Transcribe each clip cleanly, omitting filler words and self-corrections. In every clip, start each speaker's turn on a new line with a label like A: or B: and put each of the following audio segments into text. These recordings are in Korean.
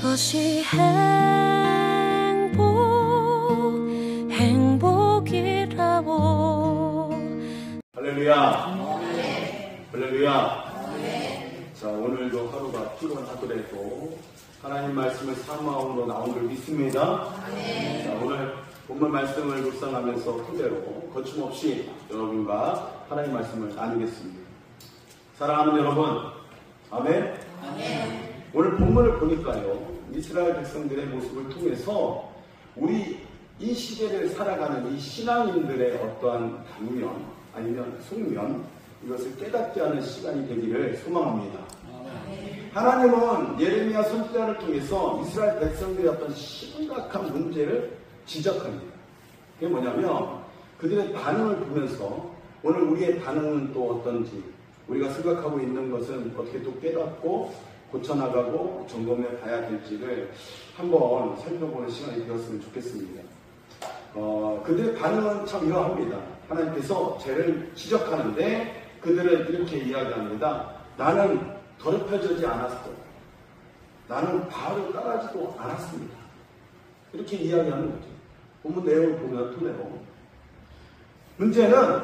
A: 그것이 행복이라고.
B: 할렐루야. 할렐루야. 자, 오늘도 하루가 피곤하더라도 하나님 말씀을 사모함으로 나온 걸 믿습니다. 자, 오늘 본문 말씀을 묵상하면서 토대로 거침없이 여러분과 하나님 말씀을 나누겠습니다. 사랑하는 여러분, 아멘. 오늘 본문을 보니까요, 이스라엘 백성들의 모습을 통해서 우리 이 시대를 살아가는 이 신앙인들의 어떠한 당면 아니면 속면, 이것을 깨닫게 하는 시간이 되기를 소망합니다. 하나님은 예레미야 선지자를 통해서 이스라엘 백성들의 어떤 심각한 문제를 지적합니다. 그게 뭐냐면 그들의 반응을 보면서 오늘 우리의 반응은 또 어떤지, 우리가 생각하고 있는 것은 어떻게 또 깨닫고 고쳐나가고 점검해 봐야 될지를 한번 살펴보는 시간이 되었으면 좋겠습니다. 그들의 반응은 참 이러합니다. 하나님께서 죄를 지적하는데 그들은 이렇게 이야기합니다. 나는 더럽혀지지 않았어. 나는 바알을 따라하지도 않았습니다. 이렇게 이야기하는 거죠. 본문 내용을 보면 토대로. 문제는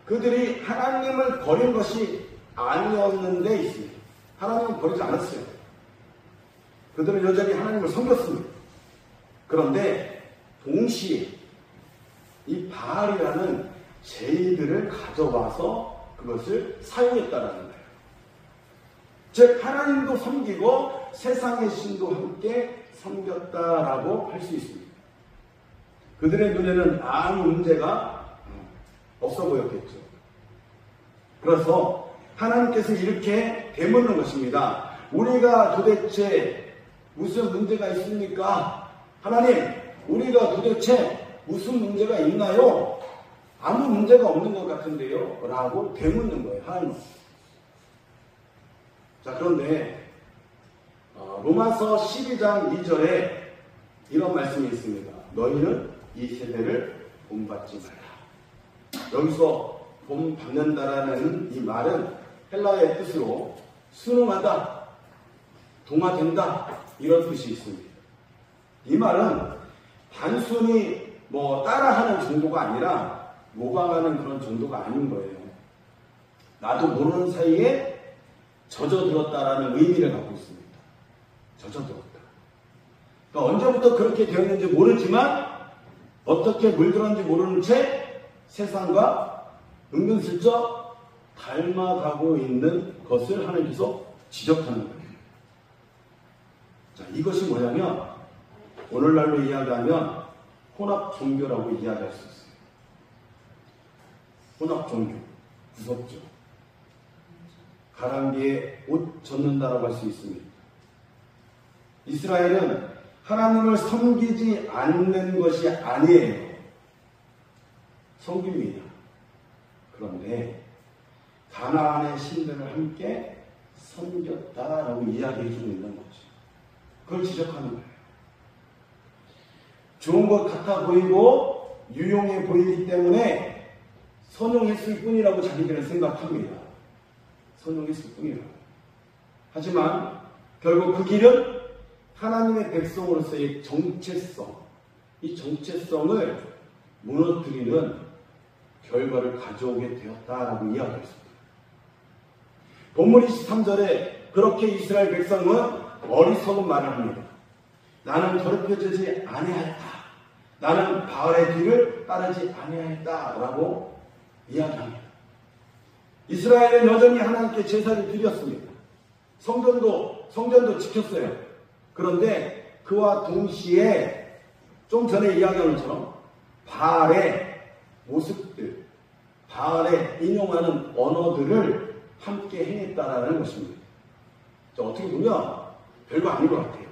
B: 그들이 하나님을 버린 것이 아니었는데 있습니다. 하나님을 버리지 않았어요. 그들은 여전히 하나님을 섬겼습니다. 그런데 동시에 이 바알이라는 제의들을 가져와서 그것을 사용했다라는 거예요. 즉 하나님도 섬기고 세상의 신도 함께 섬겼다라고 할 수 있습니다. 그들의 눈에는 아무 문제가 없어 보였겠죠. 그래서 하나님께서 이렇게 되묻는 것입니다. 우리가 도대체 무슨 문제가 있습니까? 하나님, 우리가 도대체 무슨 문제가 있나요? 아무 문제가 없는 것 같은데요? 라고 되묻는 거예요, 하나님. 자, 그런데 로마서 12장 2절에 이런 말씀이 있습니다. 너희는 이 세대를 본받지 말라. 여기서 본받는다라는 이 말은 헬라어의 뜻으로 순응하다, 동화된다, 이런 뜻이 있습니다. 이 말은 단순히 따라하는 정도가 아니라 모방하는 그런 정도가 아닌 거예요. 나도 모르는 사이에 젖어들었다라는 의미를 갖고 있습니다. 젖어들었다. 그러니까 언제부터 그렇게 되었는지 모르지만 어떻게 물들었는지 모르는 채 세상과 은근슬쩍 닮아가고 있는 것을 하나님께서 지적하는 거예요. 자, 이것이 뭐냐면 오늘날로 이야기하면 혼합 종교라고 이야기할 수 있어요. 혼합 종교. 무섭죠. 가랑비에 옷 젖는다라고 할 수 있습니다. 이스라엘은 하나님을 섬기지 않는 것이 아니에요. 섬깁니다. 그런데 가나안의 신들을 함께 섬겼다라고 이야기해주고 있는 거죠. 그걸 지적하는 거예요. 좋은 것 같아 보이고 유용해 보이기 때문에 선용했을 뿐이라고 자기들은 생각합니다. 선용했을 뿐이라고. 하지만 결국 그 길은 하나님의 백성으로서의 정체성, 이 정체성을 무너뜨리는 결과를 가져오게 되었다라고 이야기했습니다. 본문 23절에 그렇게 이스라엘 백성은 어리석은 말을 합니다. 나는 더럽혀지지 아니하였다. 나는 바알의 뒤를 따르지 아니하였다라고 이야기합니다. 이스라엘은 여전히 하나님께 제사를 드렸습니다. 성전도 지켰어요. 그런데 그와 동시에 좀 전에 이야기한 것처럼 바알의 모습들, 바알의 인용하는 언어들을 함께 행했다라는 것입니다. 자, 어떻게 보면 별거 아닌 것 같아요.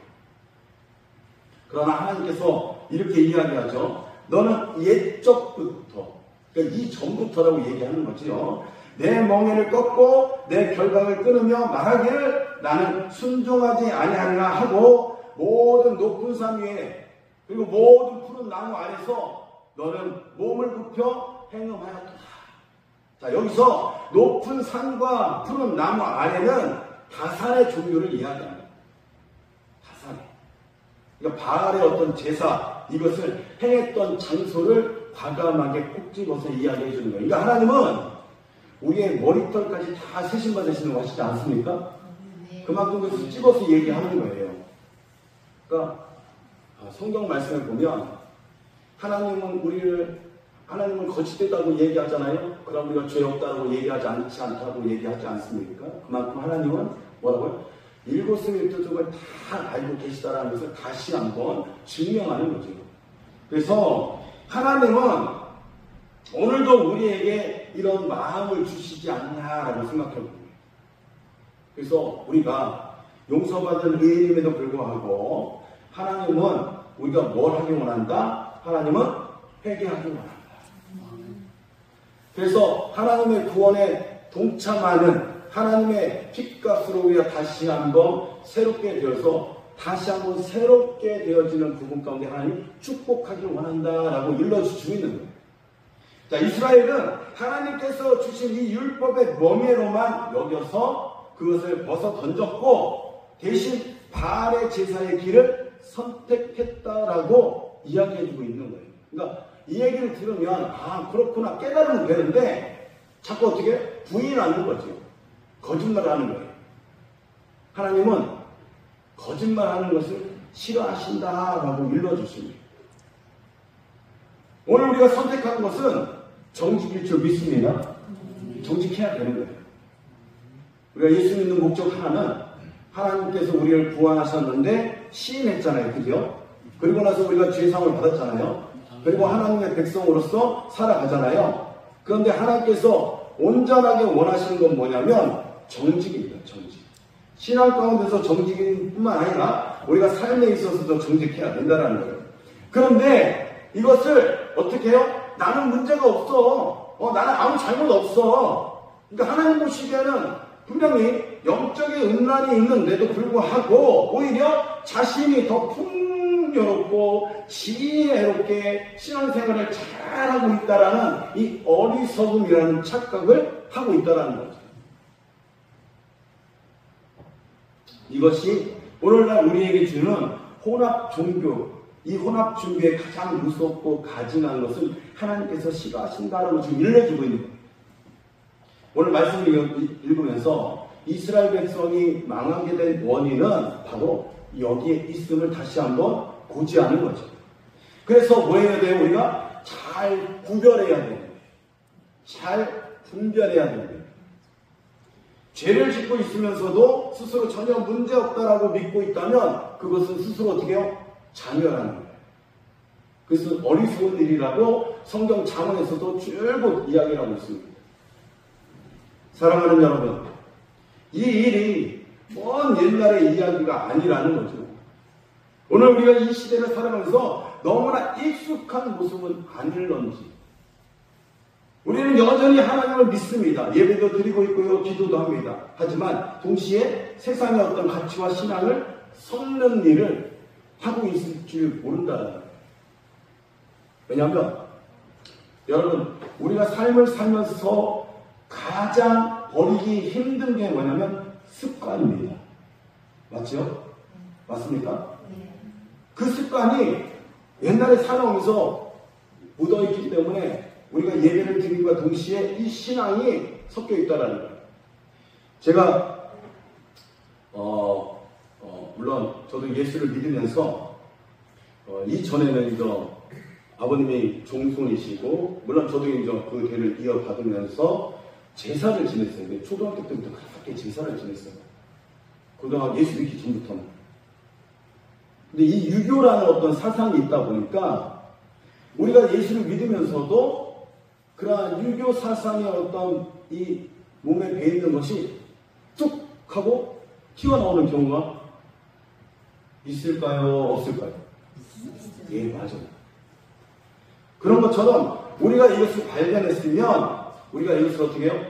B: 그러나 하나님께서 이렇게 이야기하죠. 너는 옛적부터, 그러니까 이전부터라고 얘기하는 거지요. 내 멍에를 꺾고 내 결박을 끊으며 말하기를 나는 순종하지 아니하리라 하고 모든 높은 산 위에 그리고 모든 푸른 나무 아래서 너는 몸을 굽혀 행음하였다. 자, 여기서 높은 산과 푸른 나무 아래는 다산의 종교를 이야기합니다. 다산의. 그러니까 바알의 어떤 제사, 이것을 행했던 장소를 과감하게 콕 집어서 이야기해 주는 거예요. 그러니까 하나님은 우리의 머리털까지 다 세심받으시는 거 하시지 않습니까? 그만큼 그것을 집어서 얘기하는 거예요. 그러니까 성경 말씀을 보면 하나님은 거짓되다고 얘기하잖아요. 그럼 우리가 죄 없다고 얘기하지 않다고 얘기하지 않습니까? 그만큼 하나님은 뭐라고요? 일거수일투족을 다 알고 계시다라는 것을 다시 한번 증명하는 거죠. 그래서 하나님은 오늘도 우리에게 이런 마음을 주시지 않나라고 생각해 봅니다. 그래서 우리가 용서받은 의인임에도 불구하고 하나님은 우리가 뭘 하기 원한다? 하나님은 회개하기 원한다. 그래서 하나님의 구원에 동참하는 하나님의 핏값으로 우리가 다시 한번 새롭게 되어서 다시 한번 새롭게 되어지는 부분 가운데 하나님 축복하기 원한다라고 일러주시고 있는 거예요. 자, 이스라엘은 하나님께서 주신 이 율법의 멍에로만 여겨서 그것을 벗어 던졌고 대신 바알의 제사의 길을 선택했다라고 이야기해주고 있는 거예요. 그러니까 이 얘기를 들으면 그렇구나 깨달으면 되는데 자꾸 어떻게 부인하는 거죠. 거짓말하는 거예요. 하나님은 거짓말하는 것을 싫어하신다라고 일러주십니다. 오늘 우리가 선택한 것은 정직일 줄 믿습니다. 정직해야 되는 거예요. 우리가 예수 믿는 목적 하나는 하나님께서 우리를 구원하셨는데 시인했잖아요. 그죠? 그리고 나서 우리가 죄상을 받았잖아요. 그리고 하나님의 백성으로서 살아가잖아요. 그런데 하나님께서 온전하게 원하시는 건 뭐냐면 정직입니다. 정직. 신앙 가운데서 정직인 뿐만 아니라 우리가 삶에 있어서도 정직해야 된다는 거예요. 그런데 이것을 어떻게 해요? 나는 문제가 없어. 나는 아무 잘못 없어. 그러니까 하나님 보시기에는 분명히 영적인 음란이 있는데도 불구하고 오히려 자신이 더 풍요롭고 지혜롭게 신앙생활을 잘하고 있다라는 이 어리석음이라는 착각을 하고 있다라는 거죠. 이것이 오늘날 우리에게 주는 혼합 종교, 이 혼합 종교의 가장 무섭고 가증한 것은 하나님께서 싫어하신다라고 지금 일러주고 있는 거예요. 오늘 말씀을 읽으면서 이스라엘 백성이 망하게 된 원인은 바로 여기에 있음을 다시 한번 고지하는 거죠. 그래서 뭐 해야 돼요? 우리가 잘 구별해야 되는 거예요. 잘 분별해야 되는 거예요. 죄를 짓고 있으면서도 스스로 전혀 문제없다라고 믿고 있다면 그것은 스스로 어떻게 해요? 자멸하는 거예요. 그것은 어리석은 일이라고 성경 잠언에서도 줄곧 이야기를 하고 있습니다. 사랑하는 여러분, 이 일이 먼 옛날의 이야기가 아니라는 거죠. 오늘 우리가 이 시대를 살아가면서 너무나 익숙한 모습은 아닐런지 우리는 여전히 하나님을 믿습니다. 예배도 드리고 있고요. 기도도 합니다. 하지만 동시에 세상의 어떤 가치와 신앙을 섞는 일을 하고 있을 줄 모른다는 거예요. 왜냐하면 여러분 우리가 삶을 살면서 가장 버리기 힘든 게 뭐냐면 습관입니다. 맞죠? 맞습니까? 그 습관이 옛날에 살아오면서 묻어있기 때문에 우리가 예배를 드림과 동시에 이 신앙이 섞여 있다는 거예요. 제가 물론 저도 예수를 믿으면서 이전에는 이제 아버님이 종손이시고 물론 저도 이제 그 대를 이어받으면서 제사를 지냈어요. 근데 초등학교 때부터 그렇게 제사를 지냈어요. 고등학교 예수 믿기 전부터는. 근데 이 유교라는 어떤 사상이 있다 보니까 우리가 예수를 믿으면서도 그러한 유교 사상의 어떤 이 몸에 배이는 것이 뚝 하고 튀어나오는 경우가 있을까요? 없을까요? 예, 맞아요. 그런 것처럼 우리가 이것을 발견했으면 우리가 이것을 어떻게 해요?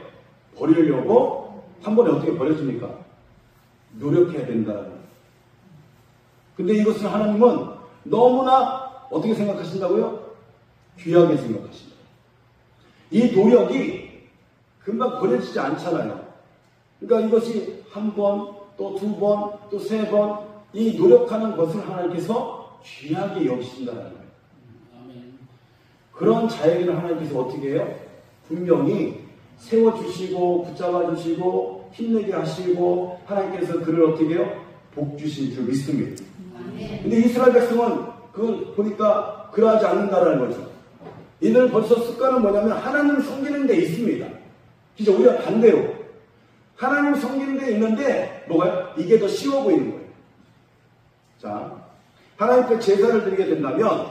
B: 버리려고 한 번에 어떻게 버려집니까? 노력해야 된다는 거예요. 근데 이것을 하나님은 너무나 어떻게 생각하신다고요? 귀하게 생각하신다. 이 노력이 금방 버려지지 않잖아요. 그러니까 이것이 한 번, 또 두 번, 또 세 번, 이 노력하는 것을 하나님께서 귀하게 여기신다는 거예요. 그런 자에게는 하나님께서 어떻게 해요? 분명히 세워주시고 붙잡아주시고 힘내게 하시고 하나님께서 그를 어떻게 해요? 복 주신 줄 믿습니다. 근데 이스라엘 백성은 그걸 보니까 그러하지 않는다라는 거죠. 이들은 벌써 습관은 뭐냐면 하나님 섬기는 데 있습니다. 진짜 오히려 반대로 하나님 섬기는 데 있는데 뭐가요? 이게 더 쉬워 보이는 거예요. 자, 하나님께 제사를 드리게 된다면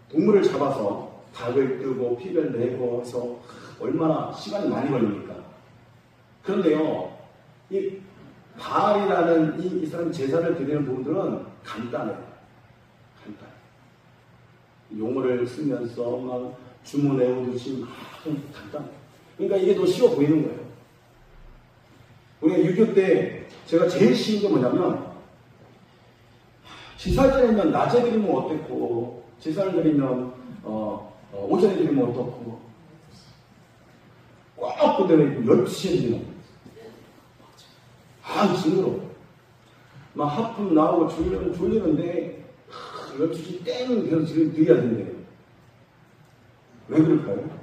B: 동물을 잡아서 닭을 뜨고 피를 내고 해서 얼마나 시간이 많이 걸립니까? 그런데요, 이 바알이라는 이 사람 제사를 드리는 부분들은 간단해요. 간단해요. 용어를 쓰면서 막 주문 외우듯이 막 간단해요. 그러니까 이게 더 쉬워 보이는 거예요. 우리가 6.25 때 제가 제일 쉬운 게 뭐냐면 제사를 드리면 낮에 드리면 어땠고 제사를 드리면 오전에 드리면 어떻고 꽉 그대로 12시에 드리는 거예요. 징그러워. 막 하품 나오고 졸리는데 12시 땡 계속 지금 드려야 된대요. 왜 그럴까요?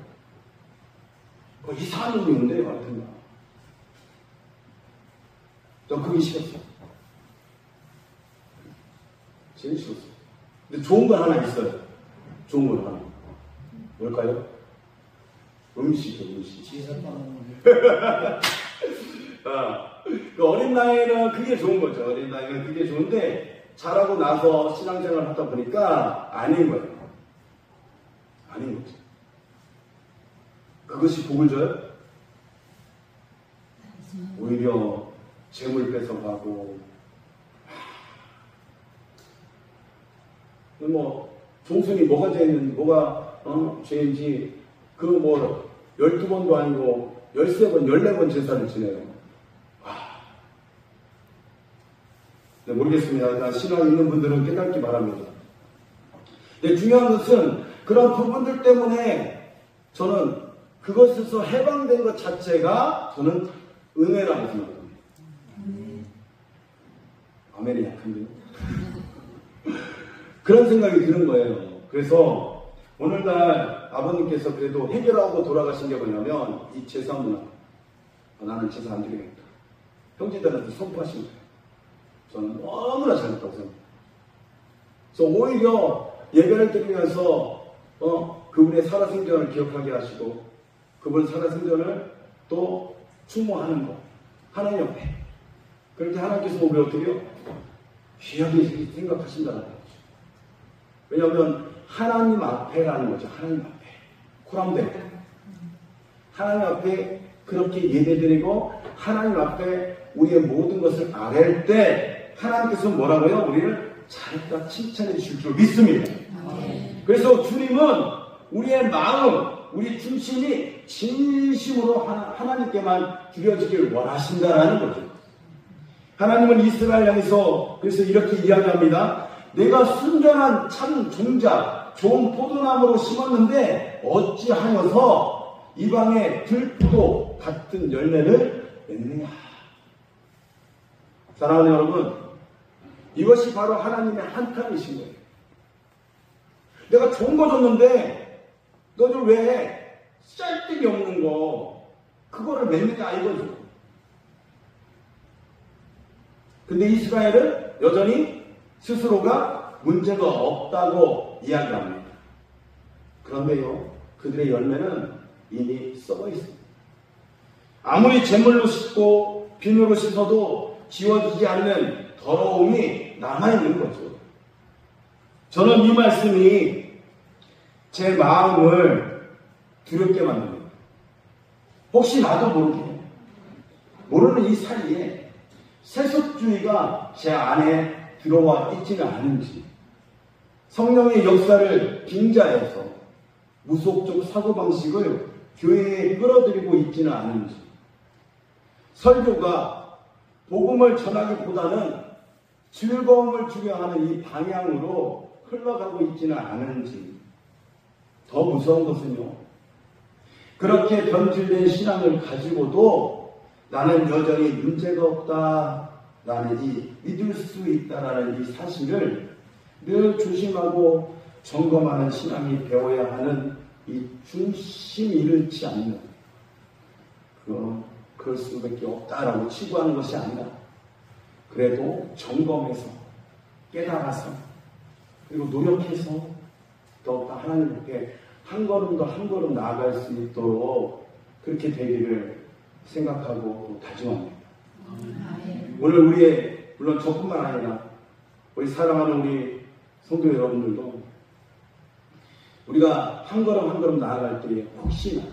B: 이상한 놈이 있는데 말하던가. 전 그게 싫었어. 제일 싫었어. 근데 좋은 건 하나 있어요. 좋은 건 하나. 뭘까요? 음식이죠, 음식. 그 어린 나이에는 그게 좋은 거죠. 어린 나이에는 그게 좋은데 자라고 나서 신앙생활을 하다 보니까 아닌 거예요. 아닌 거죠. 그것이 복을 줘요? 오히려 재물 뺏어가고 종순이 뭐가 죄인지 뭐가 죄인지 12번도 아니고 13번 14번 제사를 지내요. 네, 모르겠습니다. 신앙 있는 분들은 깨닫기 바랍니다. 네, 중요한 것은 그런 부분들 때문에 저는 그것에서 해방된 것 자체가 저는 은혜라고 생각합니다. 아멘이 약한데요. 그런 생각이 드는 거예요. 그래서 오늘날 아버님께서 그래도 해결하고 돌아가신 게 뭐냐면 이 제사 문화. 나는 제사 안 드리겠다. 형제들한테 선포하신 거예요. 저는 너무나 잘했다고 생각합니다. 그래서 오히려 예배를 드리면서 그분의 살아생전을 기억하게 하시고 그분 살아생전을 또 추모하는 것. 하나님 옆에. 그렇게 하나님께서 우리 어떻게 해요? 귀하게 생각하신다는 거죠. 왜냐하면 하나님 앞에라는 거죠. 하나님 앞에. 코람대. 하나님 앞에 그렇게 예배드리고 하나님 앞에 우리의 모든 것을 아랠 때 하나님께서 뭐라고요? 우리를 잘했다 칭찬해 주실 줄 믿습니다. 그래서 주님은 우리의 마음, 우리 중심이 진심으로 하나님께만 드려지길 원하신다라는 거죠. 하나님은 이스라엘 향해서 그래서 이렇게 이야기합니다. 내가 순전한 참 종자, 좋은 포도나무로 심었는데 어찌하여서 이방의 들포도 같은 열매를 맺느냐. 사랑하는 여러분, 이것이 바로 하나님의 한탄이신 거예요. 내가 좋은 거 줬는데 너들 왜 쌀데기 없는 거 그거를 맺느냐 이거죠. 근데 이스라엘은 여전히 스스로가 문제가 없다고 이야기합니다. 그런데요, 그들의 열매는 이미 썩어 있습니다. 아무리 제물로 씻고 비누로 씻어도 지워지지 않는 더러움이 남아있는 거죠. 저는 이 말씀이 제 마음을 두렵게 만듭니다. 혹시 나도 모르는 이 사이에 세속주의가 제 안에 들어와 있지는 않은지, 성령의 역사를 빙자해서 무속적 사고방식을 교회에 끌어들이고 있지는 않은지, 설교가 복음을 전하기보다는 즐거움을 주려 하는 이 방향으로 흘러가고 있지는 않은지, 더 무서운 것은요, 그렇게 변질된 신앙을 가지고도 나는 여전히 문제가 없다, 나는 이 믿을 수 있다라는 이 사실을 늘 조심하고 점검하는 신앙이 배워야 하는 이 중심 잃지 않는 그럴 수밖에 없다라고 치부하는 것이 아니라 그래도 점검해서 깨달아서 그리고 노력해서 더욱더 하나님 앞에 한 걸음 더 한 걸음 나아갈 수 있도록 그렇게 되기를 생각하고 다짐합니다. 오늘 우리의 물론 저뿐만 아니라 우리 사랑하는 우리 성도 여러분들도 우리가 한 걸음 한 걸음 나아갈 때에 혹시나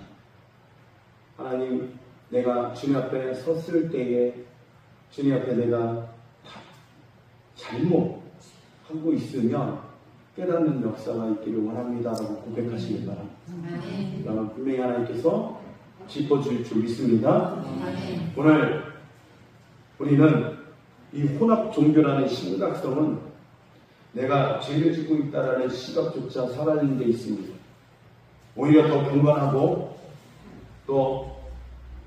B: 하나님 내가 주님 앞에 섰을 때에 주님 앞에 내가 잘못하고 있으면 깨닫는 역사가 있기를 원합니다라고 고백하시길 바랍니다. 분명히 하나님께서 짚어줄 줄 믿습니다. 오늘 우리는 이 혼합 종교라는 심각성은 내가 죄를 짓고 있다라는 시각조차 사라지는 데 있습니다. 오히려 더 경건하고 또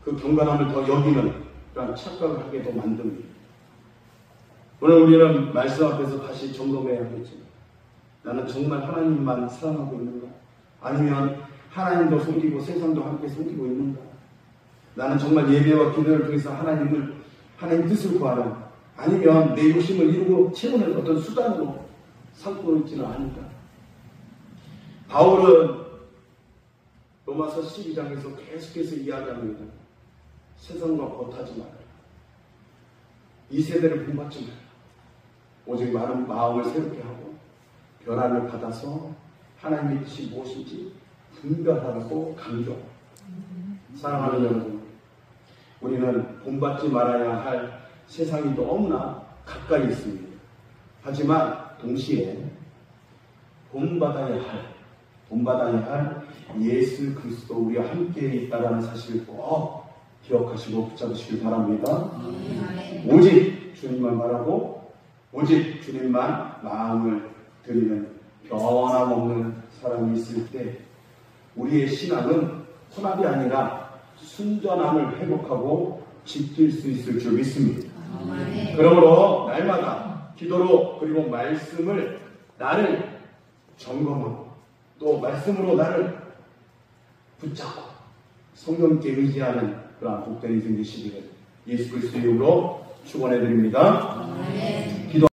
B: 그 경건함을 더 여기는 그런 착각을 하게 더 만듭니다. 오늘 우리는 말씀 앞에서 다시 점검해야겠죠. 나는 정말 하나님만 사랑하고 있는가? 아니면 하나님도 섬기고 세상도 함께 섬기고 있는가? 나는 정말 예배와 기도를 통해서 하나님 뜻을 구하는 아니면 내 욕심을 이루고 채우는 어떤 수단으로 삼고 있지는 않을까? 바울은 로마서 12장에서 계속해서 이야기합니다. 세상과 겉하지 말아라. 이 세대를 본받지 말아라. 오직 많은 마음을 새롭게 하고 변화를 받아서 하나님의 뜻이 무엇인지 분별하라고 강조합니다. 사랑하는 여러분, 우리는 본받지 말아야 할 세상이 너무나 가까이 있습니다. 하지만 동시에 본받아야 할 예수 그리스도 우리와 함께 있다는 사실을 꼭 기억하시고 붙잡으시길 바랍니다. 오직 주님만 바라고 오직 주님만 마음을 드리는 변함없는 사람이 있을 때 우리의 신앙은 혼합이 아니라 순전함을 회복하고 지킬 수 있을 줄 믿습니다. 그러므로 날마다 기도로 그리고 말씀을 나를 점검하고 또 말씀으로 나를 붙잡고 성령께 의지하는 그런 복된 인생 되시기를 예수 그리스도의 이름으로 축원해 드립니다.